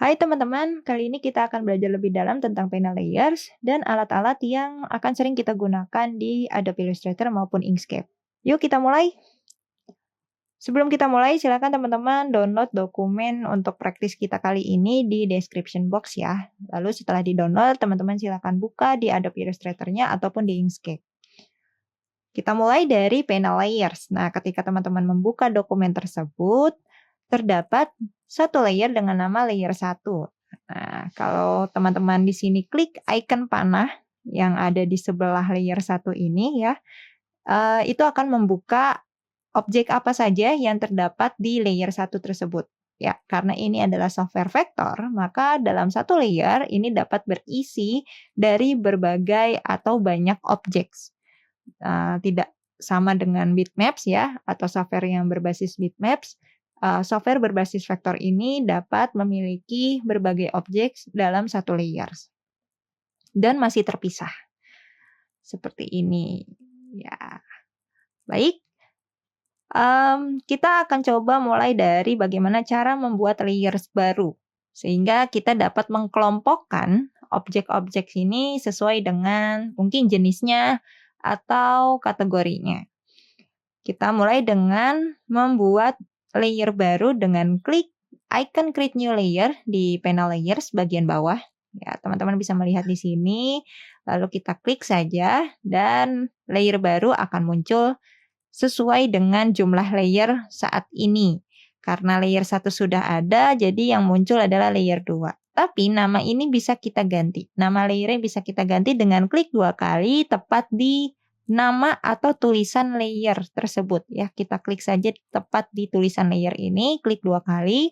Hai teman-teman, kali ini kita akan belajar lebih dalam tentang panel layers dan alat-alat yang akan sering kita gunakan di Adobe Illustrator maupun Inkscape. Yuk kita mulai. Sebelum kita mulai, silakan teman-teman download dokumen untuk praktis kita kali ini di description box ya. Lalu setelah di-download, teman-teman silakan buka di Adobe Illustrator-nya ataupun di Inkscape. Kita mulai dari panel layers. Nah, ketika teman-teman membuka dokumen tersebut, terdapat satu layer dengan nama layer 1. Nah, kalau teman-teman di sini klik icon panah yang ada di sebelah layer 1 ini ya, itu akan membuka objek apa saja yang terdapat di layer 1 tersebut. Ya, karena ini adalah software vektor, maka dalam satu layer ini dapat berisi dari berbagai atau banyak objek. Tidak sama dengan bitmaps ya, atau software yang berbasis bitmaps. Software berbasis vektor ini dapat memiliki berbagai objek dalam satu layers dan masih terpisah. Seperti ini. Ya, baik. Kita akan coba mulai dari bagaimana cara membuat layers baru. Sehingga kita dapat mengkelompokkan objek-objek ini sesuai dengan mungkin jenisnya atau kategorinya. Kita mulai dengan membuat layer baru dengan klik icon create new layer di panel layers bagian bawah. Ya, teman-teman bisa melihat di sini. Lalu kita klik saja dan layer baru akan muncul sesuai dengan jumlah layer saat ini. Karena layer 1 sudah ada, jadi yang muncul adalah layer 2. Tapi nama ini bisa kita ganti. Nama layernya bisa kita ganti dengan klik 2 kali tepat di nama atau tulisan layer tersebut. Ya, kita klik saja tepat di tulisan layer ini, klik 2 kali.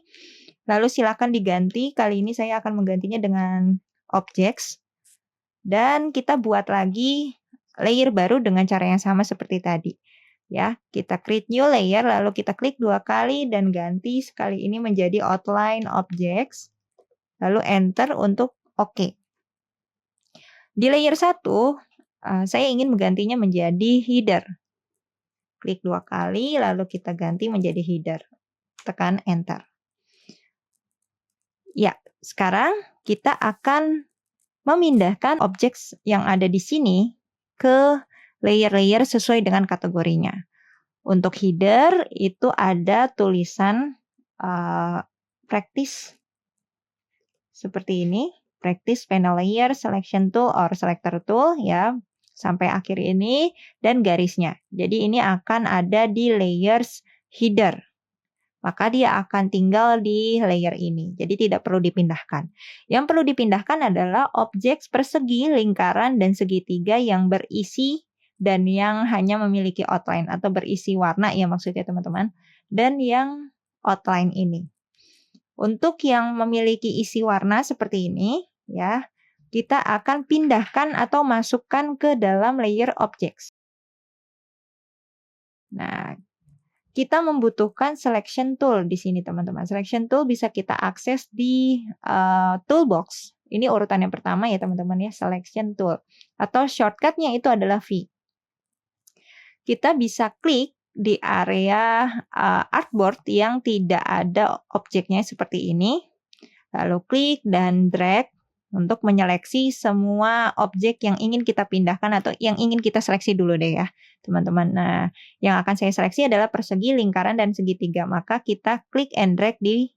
Lalu silakan diganti. Kali ini saya akan menggantinya dengan objects. Dan kita buat lagi layer baru dengan cara yang sama seperti tadi. Ya, kita create new layer, lalu kita klik 2 kali dan ganti sekali ini menjadi outline objects. Lalu enter untuk OK. Di layer 1, saya ingin menggantinya menjadi header. Klik 2 kali, lalu kita ganti menjadi header. Tekan enter. Ya, sekarang kita akan memindahkan objek yang ada di sini ke layer-layer sesuai dengan kategorinya. Untuk header itu ada tulisan practice seperti ini, practice panel layer, selection tool or selector tool ya, sampai akhir ini dan garisnya. Jadi ini akan ada di layers header. Maka dia akan tinggal di layer ini. Jadi tidak perlu dipindahkan. Yang perlu dipindahkan adalah objek persegi, lingkaran, dan segitiga yang berisi dan yang hanya memiliki outline atau berisi warna ya maksudnya teman-teman. Dan yang outline ini. Untuk yang memiliki isi warna seperti ini ya, kita akan pindahkan atau masukkan ke dalam layer objects. Nah, kita membutuhkan selection tool di sini teman-teman. Selection tool bisa kita akses di toolbox. Ini urutan yang pertama ya teman-teman ya, selection tool. Atau shortcutnya itu adalah V. Kita bisa klik di area artboard yang tidak ada objeknya seperti ini. Lalu klik dan drag untuk menyeleksi semua objek yang ingin kita pindahkan atau yang ingin kita seleksi dulu deh ya teman-teman. Nah, yang akan saya seleksi adalah persegi, lingkaran, dan segitiga. Maka kita klik and drag di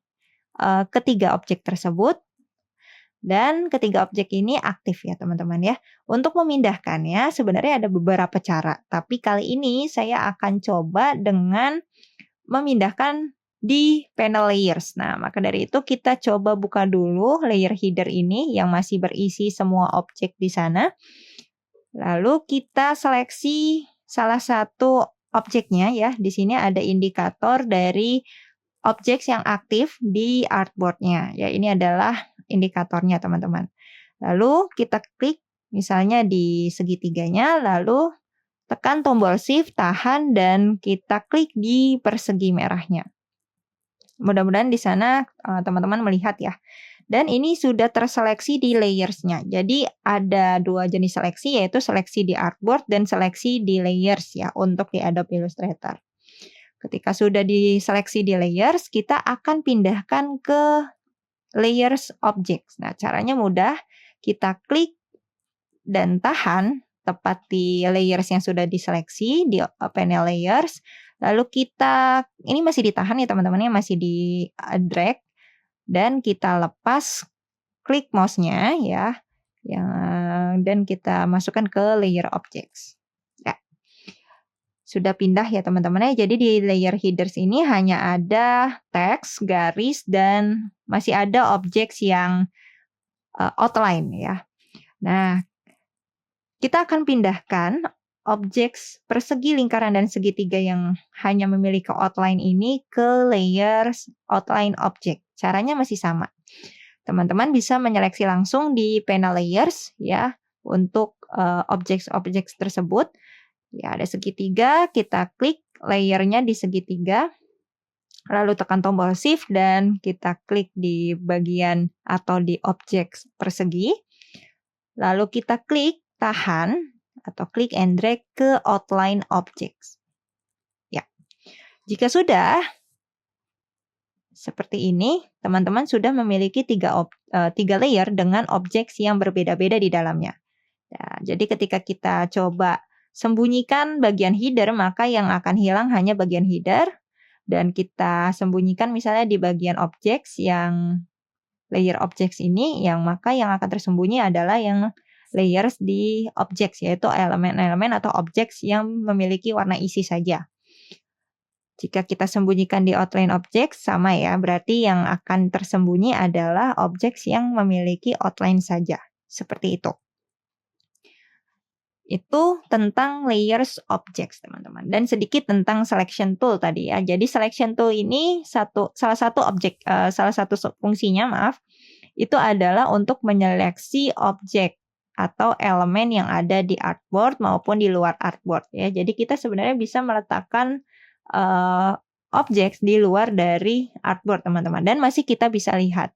ketiga objek tersebut. Dan ketiga objek ini aktif ya teman-teman ya. Untuk memindahkannya sebenarnya ada beberapa cara. Tapi kali ini saya akan coba dengan memindahkan di panel layers. Nah, maka dari itu kita coba buka dulu layer header ini yang masih berisi semua objek di sana. Lalu kita seleksi salah satu objeknya ya. Di sini ada indikator dari objek yang aktif di artboard-nya. Ya, ini adalah indikatornya teman-teman. Lalu kita klik misalnya di segitiganya, lalu tekan tombol shift, tahan, dan kita klik di persegi merahnya. Mudah-mudahan di sana teman-teman melihat ya. Dan ini sudah terseleksi di layers-nya. Jadi ada dua jenis seleksi, yaitu seleksi di artboard dan seleksi di layers ya untuk di Adobe Illustrator. Ketika sudah diseleksi di layers, kita akan pindahkan ke layers objects. Nah, caranya mudah. Kita klik dan tahan tepat di layers yang sudah diseleksi di panel layers. Lalu kita, ini masih ditahan ya teman-teman, masih di drag dan kita lepas, klik mouse-nya ya, dan kita masukkan ke layer objects. Ya. Sudah pindah ya teman-teman ya. Jadi di layer headers ini hanya ada teks, garis, dan masih ada objects yang outline ya. Nah, kita akan pindahkan objeks persegi, lingkaran, dan segitiga yang hanya memiliki outline ini ke layers outline object. Caranya masih sama. Teman-teman bisa menyeleksi langsung di panel layers ya untuk objeks-objeks tersebut. Ya, ada segitiga, kita klik layernya di segitiga. Lalu tekan tombol shift dan kita klik di bagian atau di objek persegi. Lalu kita klik tahan atau klik and drag ke outline objects. Ya. Jika sudah seperti ini, teman-teman sudah memiliki tiga layer dengan objeks yang berbeda-beda di dalamnya. Ya, jadi ketika kita coba sembunyikan bagian header, maka yang akan hilang hanya bagian header. Dan kita sembunyikan misalnya di bagian objeks yang layer objects ini, maka yang akan tersembunyi adalah yang layers di objects, yaitu elemen-elemen atau objects yang memiliki warna isi saja. Jika kita sembunyikan di outline objects, sama ya, berarti yang akan tersembunyi adalah objects yang memiliki outline saja. Seperti itu. Itu tentang layers objects, teman-teman. Dan sedikit tentang selection tool tadi ya. Jadi selection tool ini salah satu fungsinya, itu adalah untuk menyeleksi objek atau elemen yang ada di artboard maupun di luar artboard ya. Jadi kita sebenarnya bisa meletakkan objek di luar dari artboard, teman-teman, dan masih kita bisa lihat.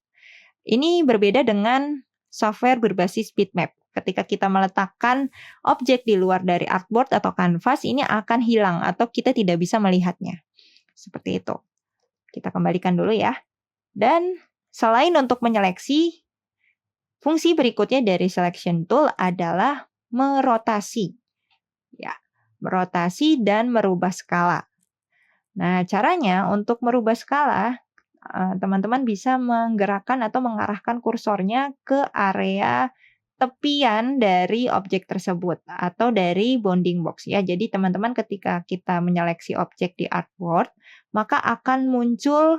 Ini berbeda dengan software berbasis bitmap. Ketika kita meletakkan objek di luar dari artboard atau canvas, ini akan hilang atau kita tidak bisa melihatnya. Seperti itu. Kita kembalikan dulu ya. Dan selain untuk menyeleksi, fungsi berikutnya dari selection tool adalah merotasi. Ya, merotasi dan merubah skala. Nah, caranya untuk merubah skala, teman-teman bisa menggerakkan atau mengarahkan kursornya ke area tepian dari objek tersebut atau dari bounding box ya. Jadi teman-teman ketika kita menyeleksi objek di artboard, maka akan muncul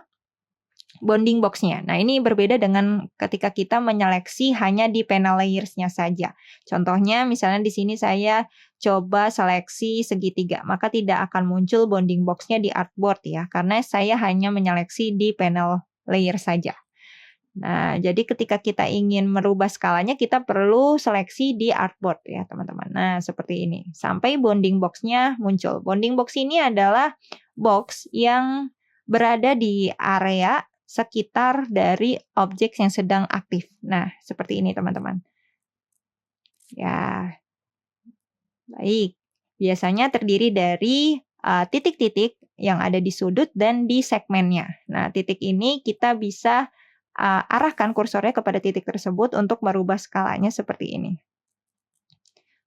bounding box-nya. Nah, ini berbeda dengan ketika kita menyeleksi hanya di panel layers-nya saja. Contohnya, misalnya di sini saya coba seleksi segitiga, maka tidak akan muncul bounding box-nya di artboard ya, karena saya hanya menyeleksi di panel layer saja. Nah, jadi ketika kita ingin merubah skalanya, kita perlu seleksi di artboard ya, teman-teman. Nah, seperti ini. Sampai bounding box-nya muncul. Bounding box ini adalah box yang berada di area sekitar dari objek yang sedang aktif. Nah, seperti ini teman-teman. Ya, baik. Biasanya terdiri dari titik-titik yang ada di sudut dan di segmennya. Nah, titik ini kita bisa arahkan kursornya kepada titik tersebut untuk merubah skalanya seperti ini.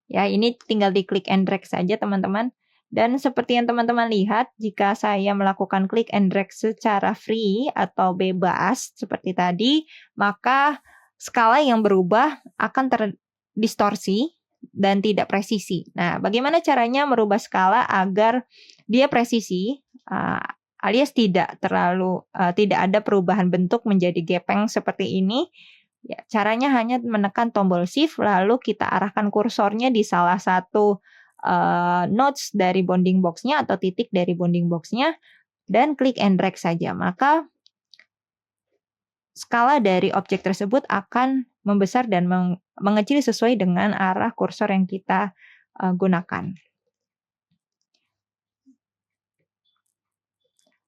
Ya, ini tinggal di klik and drag saja teman-teman. Dan seperti yang teman-teman lihat, jika saya melakukan klik and drag secara free atau bebas seperti tadi, maka skala yang berubah akan terdistorsi dan tidak presisi. Nah, bagaimana caranya merubah skala agar dia presisi, alias tidak ada perubahan bentuk menjadi gepeng seperti ini? Ya, caranya hanya menekan tombol shift, lalu kita arahkan kursornya di salah satu nodes dari bounding box-nya atau titik dari bounding box-nya dan klik and drag saja. Maka skala dari objek tersebut akan membesar dan mengecil sesuai dengan arah kursor yang kita gunakan.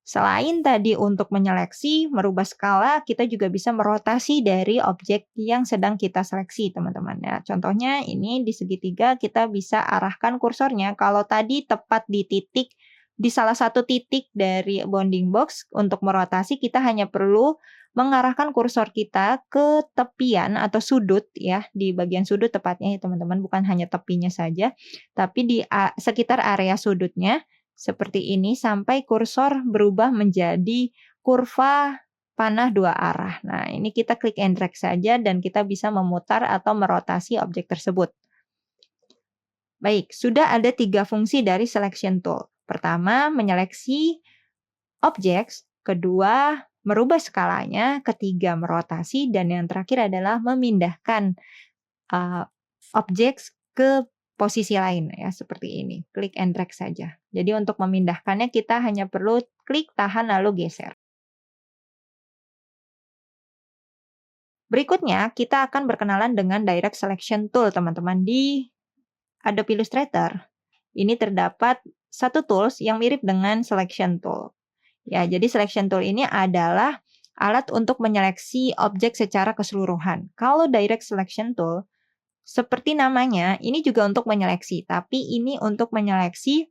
Selain tadi untuk menyeleksi, merubah skala, kita juga bisa merotasi dari objek yang sedang kita seleksi, teman-teman. Ya, contohnya ini di segitiga kita bisa arahkan kursornya. Kalau tadi tepat di salah satu titik dari bounding box, untuk merotasi kita hanya perlu mengarahkan kursor kita ke tepian atau sudut ya, di bagian sudut tepatnya ya teman-teman, bukan hanya tepinya saja, tapi di sekitar area sudutnya seperti ini sampai kursor berubah menjadi kurva panah dua arah. Nah, ini kita klik and drag saja dan kita bisa memutar atau merotasi objek tersebut. Baik, sudah ada 3 fungsi dari selection tool. Pertama, menyeleksi objek, kedua, merubah skalanya, ketiga, merotasi, dan yang terakhir adalah memindahkan objek ke posisi lain ya, seperti ini. Klik and drag saja. Jadi untuk memindahkannya kita hanya perlu klik, tahan, lalu geser. Berikutnya, kita akan berkenalan dengan Direct Selection Tool, teman-teman. Di Adobe Illustrator, ini terdapat satu tools yang mirip dengan Selection Tool. Ya, jadi Selection Tool ini adalah alat untuk menyeleksi objek secara keseluruhan. Kalau Direct Selection Tool, seperti namanya, ini juga untuk menyeleksi, tapi ini untuk menyeleksi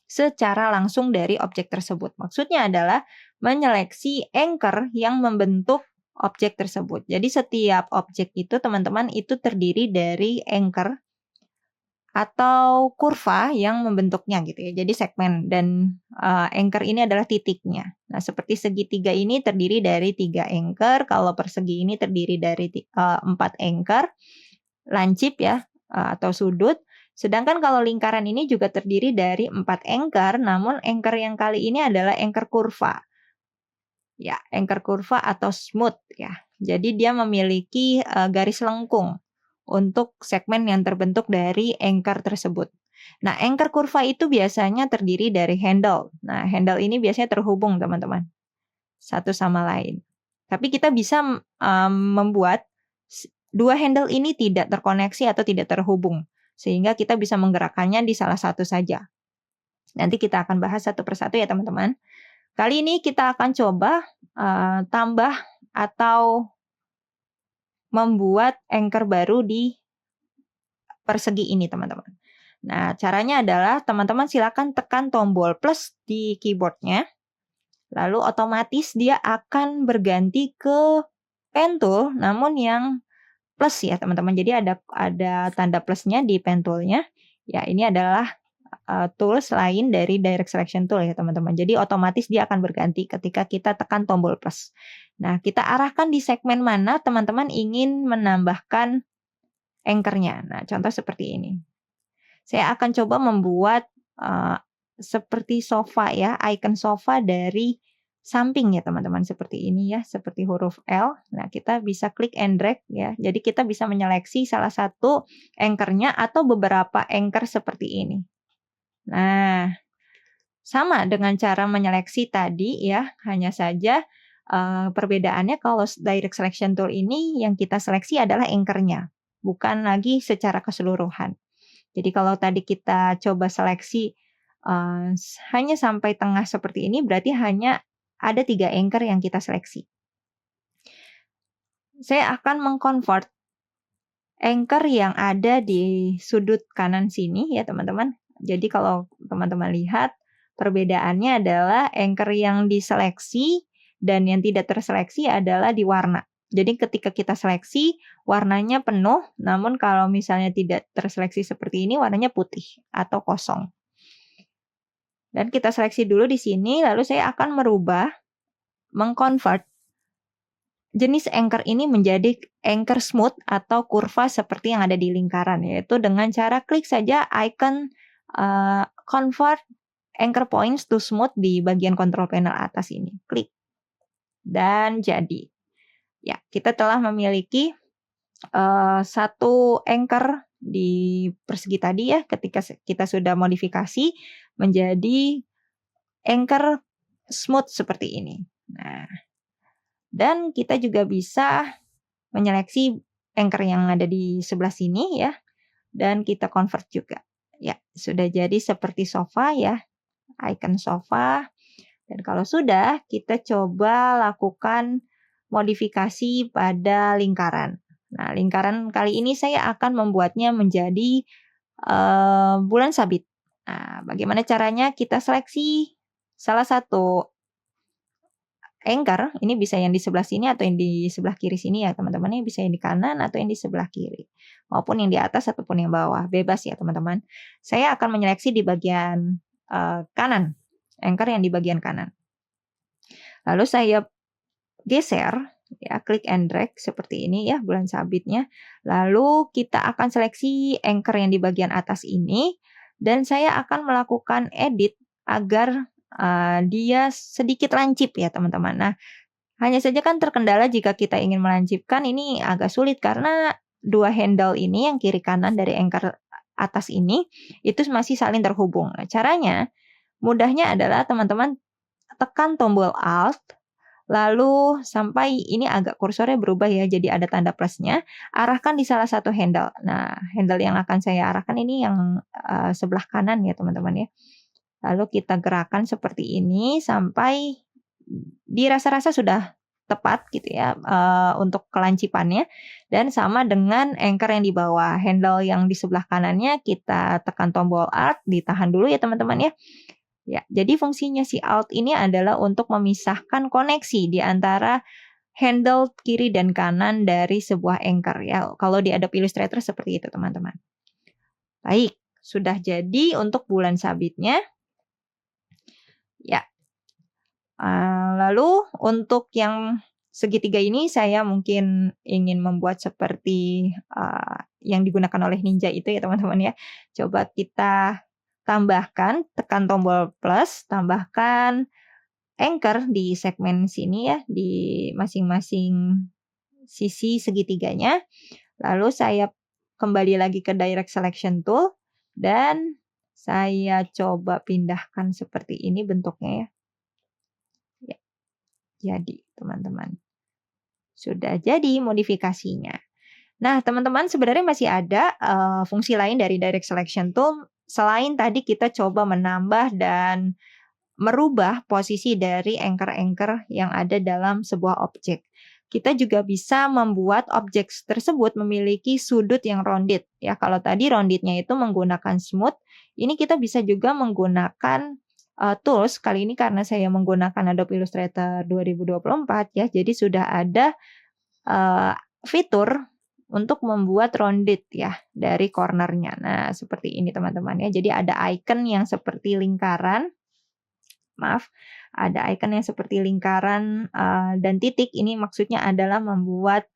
secara langsung dari objek tersebut. Maksudnya adalah menyeleksi anchor yang membentuk objek tersebut. Jadi setiap objek itu teman-teman itu terdiri dari anchor atau kurva yang membentuknya gitu ya. Jadi segmen dan anchor ini adalah titiknya. Nah, seperti segitiga ini terdiri dari 3 anchor, kalau persegi ini terdiri dari 4 anchor, lancip ya atau sudut. Sedangkan kalau lingkaran ini juga terdiri dari 4 anchor, namun anchor yang kali ini adalah anchor kurva. Ya, anchor kurva atau smooth ya. Jadi dia memiliki garis lengkung untuk segmen yang terbentuk dari anchor tersebut. Nah, anchor kurva itu biasanya terdiri dari handle. Nah, handle ini biasanya terhubung teman-teman, satu sama lain. Tapi kita bisa membuat 2 handle ini tidak terkoneksi atau tidak terhubung, sehingga kita bisa menggerakkannya di salah satu saja. Nanti kita akan bahas satu persatu ya teman-teman. Kali ini kita akan coba tambah atau membuat anchor baru di persegi ini teman-teman. Nah, caranya adalah teman-teman silakan tekan tombol plus di keyboardnya. Lalu otomatis dia akan berganti ke pen tool, namun yang plus ya teman-teman. Jadi ada tanda plusnya di pen toolnya. Ya, ini adalah tools lain dari Direct Selection Tool ya teman-teman. Jadi otomatis dia akan berganti ketika kita tekan tombol plus. Nah, kita arahkan di segmen mana teman-teman ingin menambahkan anchor-nya. Nah, contoh seperti ini. Saya akan coba membuat seperti sofa ya, icon sofa dari samping ya teman-teman, seperti ini ya, seperti huruf L. Nah, kita bisa klik and drag ya. Jadi kita bisa menyeleksi salah satu anchor-nya atau beberapa anchor seperti ini. Nah, sama dengan cara menyeleksi tadi ya, hanya saja perbedaannya kalau Direct Selection Tool ini yang kita seleksi adalah anchor-nya, bukan lagi secara keseluruhan. Jadi kalau tadi kita coba seleksi hanya sampai tengah seperti ini, berarti hanya ada 3 anchor yang kita seleksi. Saya akan mengconvert anchor yang ada di sudut kanan sini ya teman-teman. Jadi kalau teman-teman lihat, perbedaannya adalah anchor yang diseleksi dan yang tidak terseleksi adalah di warna. Jadi ketika kita seleksi, warnanya penuh, namun kalau misalnya tidak terseleksi seperti ini, warnanya putih atau kosong. Dan kita seleksi dulu di sini, lalu saya akan mengconvert jenis anchor ini menjadi anchor smooth atau kurva seperti yang ada di lingkaran, yaitu dengan cara klik saja icon convert anchor points to smooth di bagian control panel atas ini. Klik. Dan jadi. Ya, kita telah memiliki satu anchor di persegi tadi ya, ketika kita sudah modifikasi menjadi anchor smooth seperti ini. Nah, dan kita juga bisa menyeleksi anchor yang ada di sebelah sini ya, dan kita convert juga. Ya, sudah jadi seperti sofa ya, icon sofa. Dan kalau sudah, kita coba lakukan modifikasi pada lingkaran. Nah, lingkaran kali ini saya akan membuatnya menjadi bulan sabit. Nah, bagaimana caranya? Kita seleksi salah satu anchor, ini bisa yang di sebelah sini atau yang di sebelah kiri sini ya teman-teman. Ini bisa yang di kanan atau yang di sebelah kiri. Maupun yang di atas ataupun yang bawah. Bebas ya teman-teman. Saya akan menyeleksi di bagian kanan. Anchor yang di bagian kanan. Lalu saya geser, ya klik and drag seperti ini ya bulan sabitnya. Lalu kita akan seleksi anchor yang di bagian atas ini. Dan saya akan melakukan edit agar dia sedikit lancip ya teman-teman. Nah, hanya saja kan terkendala jika kita ingin melancipkan ini agak sulit karena dua handle ini yang kiri kanan dari anchor atas ini itu masih saling terhubung. Nah, caranya mudahnya adalah teman-teman tekan tombol Alt lalu sampai ini agak kursornya berubah ya jadi ada tanda plusnya, arahkan di salah satu handle. Nah, handle yang akan saya arahkan ini yang sebelah kanan ya teman-teman ya. Lalu kita gerakan seperti ini sampai dirasa-rasa sudah tepat gitu ya untuk kelancipannya. Dan sama dengan anchor yang di bawah. Handle yang di sebelah kanannya kita tekan tombol Alt, ditahan dulu ya teman-teman ya. Ya, jadi fungsinya si Alt ini adalah untuk memisahkan koneksi di antara handle kiri dan kanan dari sebuah anchor ya. Kalau di Adobe Illustrator seperti itu teman-teman. Baik, sudah jadi untuk bulan sabitnya. Ya. Lalu untuk yang segitiga ini saya mungkin ingin membuat seperti yang digunakan oleh Ninja itu ya teman-teman ya. Coba kita tambahkan, tekan tombol plus, tambahkan anchor di segmen sini ya, di masing-masing sisi segitiganya. Lalu saya kembali lagi ke Direct Selection Tool dan saya coba pindahkan seperti ini bentuknya ya. Ya, jadi teman-teman. Sudah jadi modifikasinya. Nah, teman-teman sebenarnya masih ada fungsi lain dari Direct Selection Tool selain tadi kita coba menambah dan merubah posisi dari anchor-anchor yang ada dalam sebuah objek. Kita juga bisa membuat objek tersebut memiliki sudut yang rounded. Ya, kalau tadi roundednya itu menggunakan smooth, ini kita bisa juga menggunakan tools. Kali ini karena saya menggunakan Adobe Illustrator 2024 ya, jadi sudah ada fitur untuk membuat rounded ya dari cornernya. Nah, seperti ini teman-teman ya. Jadi ada icon yang seperti lingkaran. Maaf, ada icon yang seperti lingkaran dan titik. Ini maksudnya adalah membuat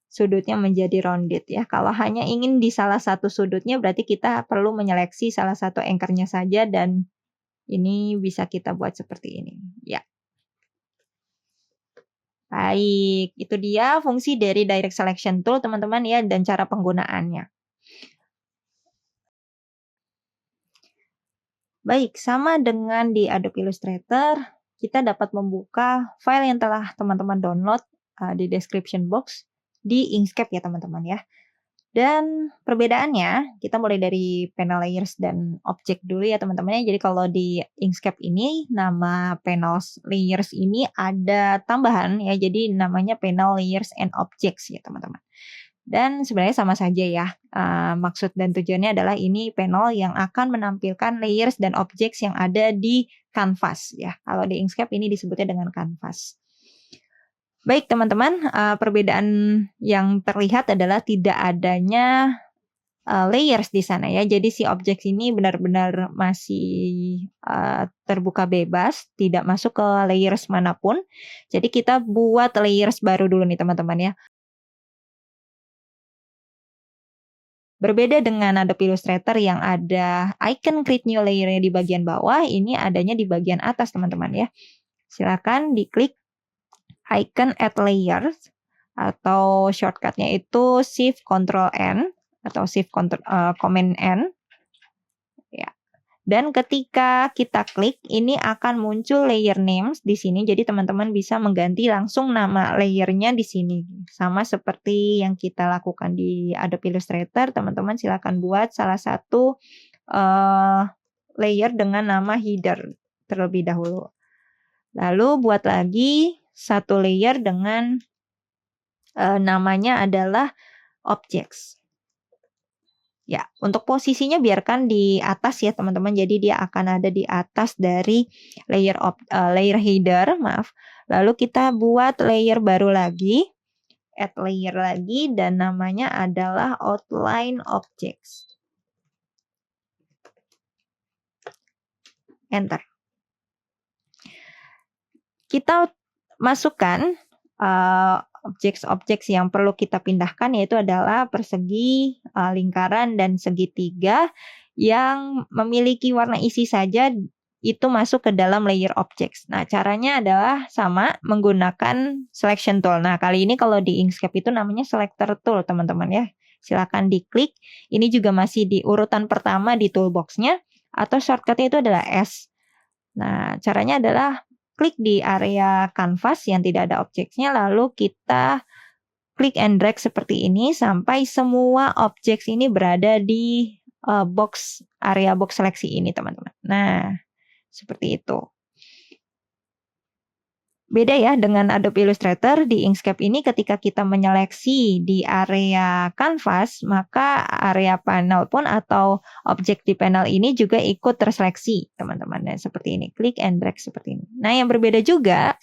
sudutnya menjadi rounded ya. Kalau hanya ingin di salah satu sudutnya berarti kita perlu menyeleksi salah satu anchor-nya saja dan ini bisa kita buat seperti ini. Ya. Baik, itu dia fungsi dari Direct Selection Tool teman-teman ya dan cara penggunaannya. Baik, sama dengan di Adobe Illustrator, kita dapat membuka file yang telah teman-teman download di description box di Inkscape ya teman-teman ya. Dan perbedaannya, kita mulai dari panel layers dan object dulu ya teman-teman ya. Jadi kalau di Inkscape ini, nama panel layers ini ada tambahan ya. Jadi namanya panel layers and objects ya teman-teman. Dan sebenarnya sama saja ya. Maksud dan tujuannya adalah ini panel yang akan menampilkan layers dan objects yang ada di canvas ya. Kalau di Inkscape ini disebutnya dengan canvas. Baik teman-teman, perbedaan yang terlihat adalah tidak adanya layers di sana ya. Jadi si objek ini benar-benar masih terbuka bebas, tidak masuk ke layers manapun. Jadi kita buat layers baru dulu nih teman-teman ya. Berbeda dengan Adobe Illustrator yang ada icon create new layer-nya di bagian bawah, ini adanya di bagian atas teman-teman ya. Silakan diklik icon add layers atau shortcutnya itu Shift Ctrl N atau Shift Command N ya. Dan ketika kita klik ini akan muncul layer names di sini. Jadi teman-teman bisa mengganti langsung nama layernya di sini. Sama seperti yang kita lakukan di Adobe Illustrator, teman-teman silakan buat salah satu layer dengan nama header terlebih dahulu. Lalu buat lagi satu layer dengan namanya adalah objects. Ya, untuk posisinya biarkan di atas ya teman-teman. Jadi dia akan ada di atas dari layer header, maaf. Lalu kita buat layer baru lagi, add layer lagi, dan namanya adalah outline objects. Enter. Kita masukkan objek-objek yang perlu kita pindahkan, yaitu adalah persegi, lingkaran, dan segitiga yang memiliki warna isi saja itu masuk ke dalam layer objects. Nah, caranya adalah sama, menggunakan selection tool. Nah, kali ini kalau di Inkscape itu namanya selector tool, teman-teman ya. Silakan diklik. Ini juga masih di urutan pertama di toolbox-nya, atau shortcut-nya itu adalah S. Nah, caranya adalah klik di area canvas yang tidak ada objeknya, lalu kita klik and drag seperti ini sampai semua objek ini berada di area box seleksi ini, teman-teman. Nah, seperti itu. Beda ya dengan Adobe Illustrator. Di Inkscape ini ketika kita menyeleksi di area canvas, maka area panel pun atau objek di panel ini juga ikut terseleksi, teman-teman. Nah, seperti ini, klik and drag seperti ini. Nah, yang berbeda juga,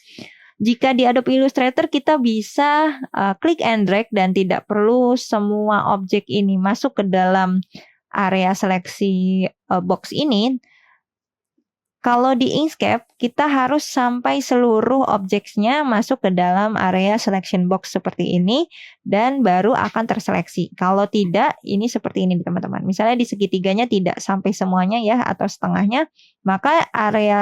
jika di Adobe Illustrator kita bisa klik and drag dan tidak perlu semua objek ini masuk ke dalam area seleksi box ini. Kalau di Inkscape, kita harus sampai seluruh objeknya masuk ke dalam area selection box seperti ini, dan baru akan terseleksi. Kalau tidak, ini seperti ini teman-teman. Misalnya di segitiganya tidak sampai semuanya ya, atau setengahnya, maka area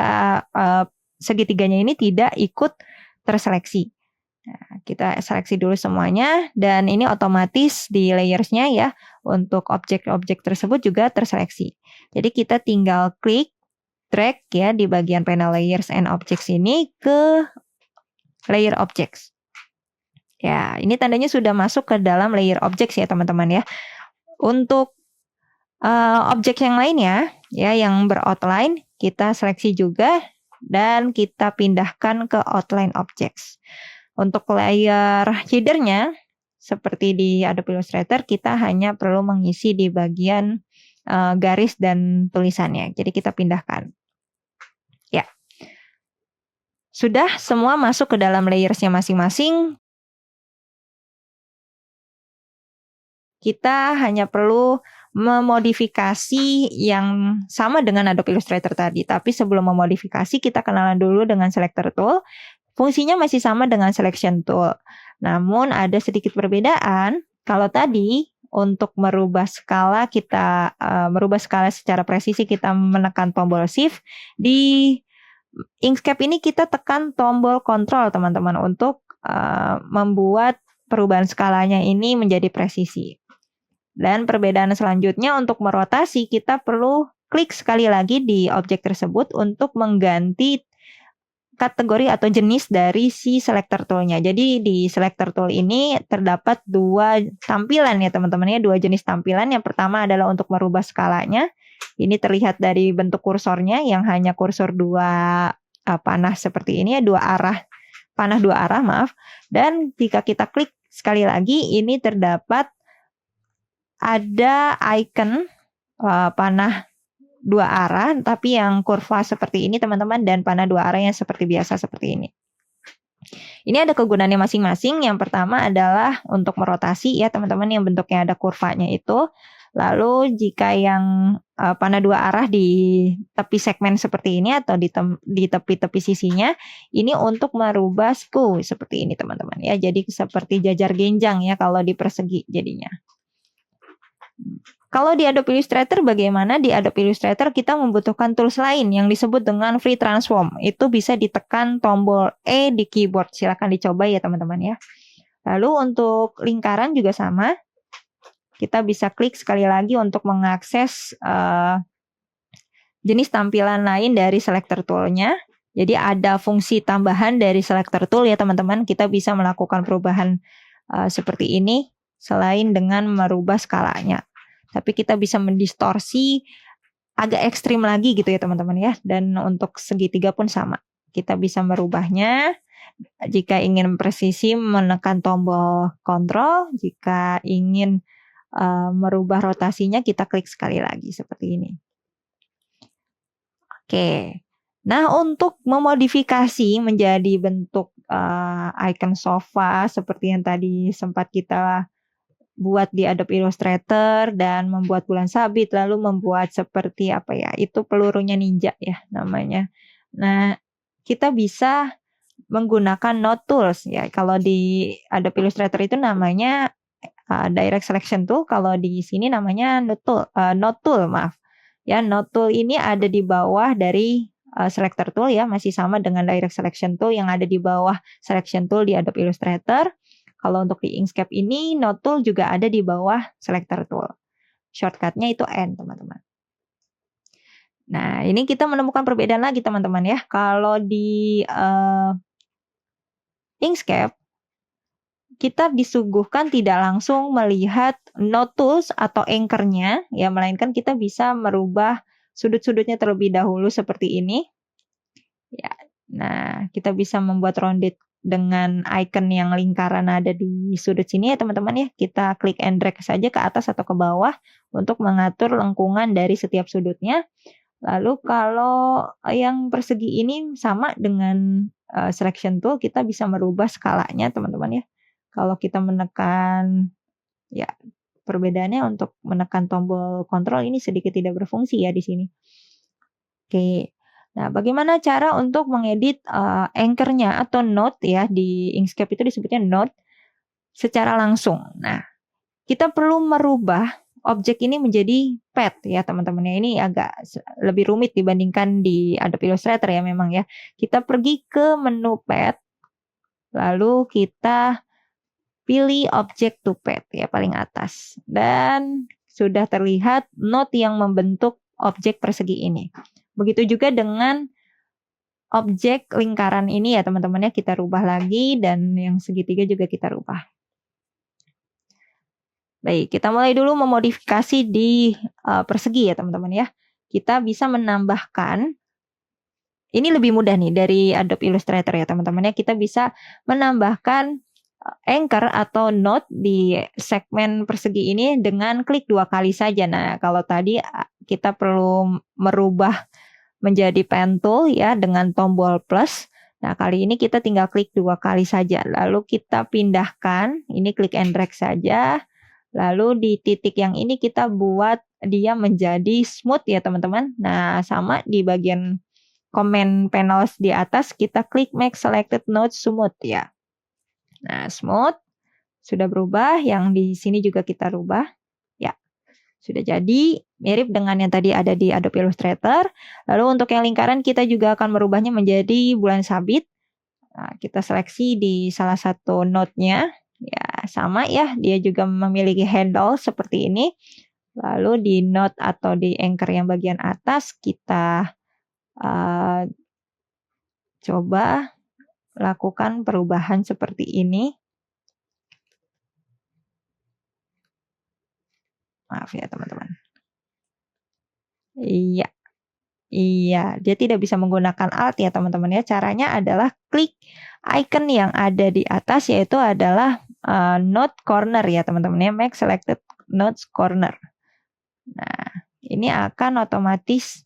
segitiganya ini tidak ikut terseleksi. Nah, kita seleksi dulu semuanya, dan ini otomatis di layersnya ya, untuk objek-objek tersebut juga terseleksi. Jadi kita tinggal klik, drag ya di bagian panel layers and objects ini ke layer objects. Ya, ini tandanya sudah masuk ke dalam layer objects ya teman-teman ya. Untuk objek yang lainnya ya yang beroutline, kita seleksi juga dan kita pindahkan ke outline objects. Untuk layer headernya seperti di Adobe Illustrator, kita hanya perlu mengisi di bagian garis dan tulisannya. Jadi kita pindahkan. Ya, sudah semua masuk ke dalam layersnya masing-masing. Kita hanya perlu memodifikasi yang sama dengan Adobe Illustrator tadi. Tapi sebelum memodifikasi, kita kenalan dulu dengan selector tool. Fungsinya masih sama dengan selection tool. Namun ada sedikit perbedaan. Kalau tadi untuk merubah skala secara presisi kita menekan tombol shift. Di Inkscape ini kita tekan tombol control teman-teman untuk membuat perubahan skalanya ini menjadi presisi. Dan perbedaan selanjutnya untuk merotasi kita perlu klik sekali lagi di objek tersebut untuk mengganti kategori atau jenis dari si selector toolnya. Jadi di selector tool ini terdapat dua tampilan ya teman-teman ya, dua jenis tampilan. Yang pertama adalah untuk merubah skalanya. Ini terlihat dari bentuk kursornya yang hanya kursor dua panah seperti ini ya, panah dua arah maaf. Dan jika kita klik sekali lagi, ini terdapat ada icon panah dua arah, tapi yang kurva seperti ini teman-teman, dan panah dua arah yang seperti biasa seperti ini. Ini ada kegunaannya masing-masing. Yang pertama adalah untuk merotasi ya teman-teman, yang bentuknya ada kurvanya itu. Lalu jika yang panah dua arah di tepi segmen seperti ini atau di tepi-tepi sisinya, ini untuk merubah skew seperti ini teman-teman ya. Jadi seperti jajar genjang ya kalau di persegi jadinya. Kalau di Adobe Illustrator bagaimana? Di Adobe Illustrator kita membutuhkan tools lain yang disebut dengan Free Transform. Itu bisa ditekan tombol E di keyboard. Silakan dicoba ya teman-teman ya. Lalu untuk lingkaran juga sama. Kita bisa klik sekali lagi untuk mengakses jenis tampilan lain dari selector tool-nya. Jadi ada fungsi tambahan dari selector tool ya teman-teman. Kita bisa melakukan perubahan seperti ini selain dengan merubah skalanya. Tapi kita bisa mendistorsi agak ekstrim lagi gitu ya teman-teman ya. Dan untuk segitiga pun sama. Kita bisa merubahnya. Jika ingin presisi menekan tombol kontrol. Jika ingin merubah rotasinya kita klik sekali lagi seperti ini. Oke. Nah, untuk memodifikasi menjadi bentuk icon sofa seperti yang tadi sempat kita buat di Adobe Illustrator dan membuat bulan sabit, lalu membuat seperti apa ya, itu pelurunya ninja ya namanya. Nah, kita bisa menggunakan Node Tools ya. Kalau di Adobe Illustrator itu namanya Direct Selection Tool, kalau di sini namanya Node Tool, maaf. Ya, Node Tool ini ada di bawah dari Selector Tool ya, masih sama dengan Direct Selection Tool yang ada di bawah Selection Tool di Adobe Illustrator. Kalau untuk di Inkscape ini, Node Tool juga ada di bawah Selector Tool. Shortcut-nya itu N, teman-teman. Nah, ini kita menemukan perbedaan lagi, teman-teman ya. Kalau di Inkscape, kita disuguhkan tidak langsung melihat Node Tools atau anchor-nya, ya, melainkan kita bisa merubah sudut-sudutnya terlebih dahulu seperti ini. Ya, nah, kita bisa membuat rounded dengan icon yang lingkaran ada di sudut sini ya teman-teman ya. Kita klik and drag saja ke atas atau ke bawah untuk mengatur lengkungan dari setiap sudutnya. Lalu kalau yang persegi ini sama dengan selection tool, kita bisa merubah skalanya teman-teman ya. Kalau kita menekan, ya perbedaannya untuk menekan tombol kontrol ini sedikit tidak berfungsi ya di sini. Oke. Nah, bagaimana cara untuk mengedit anchor-nya atau node ya, di Inkscape itu disebutnya node secara langsung. Nah, kita perlu merubah objek ini menjadi pad ya teman-teman ya. Ini agak lebih rumit dibandingkan di Adobe Illustrator ya memang ya. Kita pergi ke menu pad, lalu kita pilih object to pad ya paling atas. Dan sudah terlihat node yang membentuk objek persegi ini. Begitu juga dengan objek lingkaran ini ya teman-teman ya, kita rubah lagi dan yang segitiga juga kita rubah. Baik, kita mulai dulu memodifikasi di persegi ya teman-teman ya. Kita bisa menambahkan, ini lebih mudah nih dari Adobe Illustrator ya teman-teman ya. Kita bisa menambahkan anchor atau node di segmen persegi ini dengan klik 2 kali saja. Nah, kalau tadi kita perlu merubah menjadi pen tool ya dengan tombol plus. Nah, kali ini kita tinggal klik 2 kali saja. Lalu kita pindahkan, ini klik and drag saja. Lalu di titik yang ini kita buat dia menjadi smooth ya teman-teman. Nah, sama di bagian comment panel di atas kita klik make selected node smooth ya. Nah, smooth sudah berubah, yang di sini juga kita rubah. Ya, sudah jadi mirip dengan yang tadi ada di Adobe Illustrator. Lalu untuk yang lingkaran kita juga akan merubahnya menjadi bulan sabit. Nah, kita seleksi di salah satu node-nya. Ya, sama ya, dia juga memiliki handle seperti ini. Lalu di node atau di anchor yang bagian atas kita coba lakukan perubahan seperti ini. Maaf ya teman-teman. Iya. Iya, dia tidak bisa menggunakan Alt ya teman-teman ya. Caranya adalah klik icon yang ada di atas, yaitu adalah node corner ya teman-teman ya. Make selected nodes corner. Nah, ini akan otomatis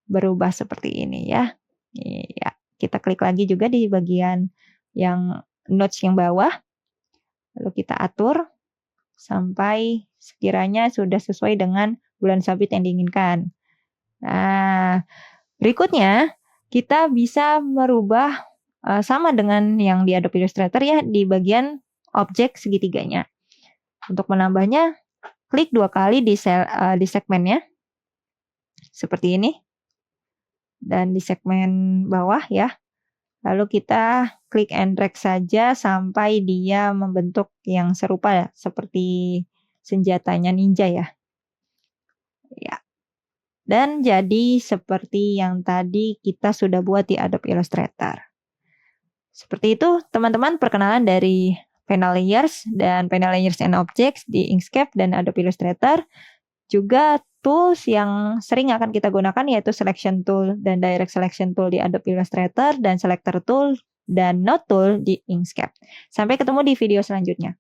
berubah seperti ini ya. Iya, kita klik lagi juga di bagian yang nodes yang bawah. Lalu kita atur sampai sekiranya sudah sesuai dengan bulan sabit yang diinginkan. Nah, berikutnya kita bisa merubah sama dengan yang di Adobe Illustrator ya, di bagian objek segitiganya. Untuk menambahnya, klik 2 kali di segmennya, seperti ini. Dan di segmen bawah ya. Lalu kita klik and drag saja sampai dia membentuk yang serupa ya, seperti senjatanya ninja ya. Ya. Dan jadi seperti yang tadi kita sudah buat di Adobe Illustrator. Seperti itu teman-teman perkenalan dari panel layers dan panel layers and objects di Inkscape dan Adobe Illustrator. Juga tools yang sering akan kita gunakan yaitu Selection Tool dan Direct Selection Tool di Adobe Illustrator dan Selector Tool dan Node Tool di Inkscape. Sampai ketemu di video selanjutnya.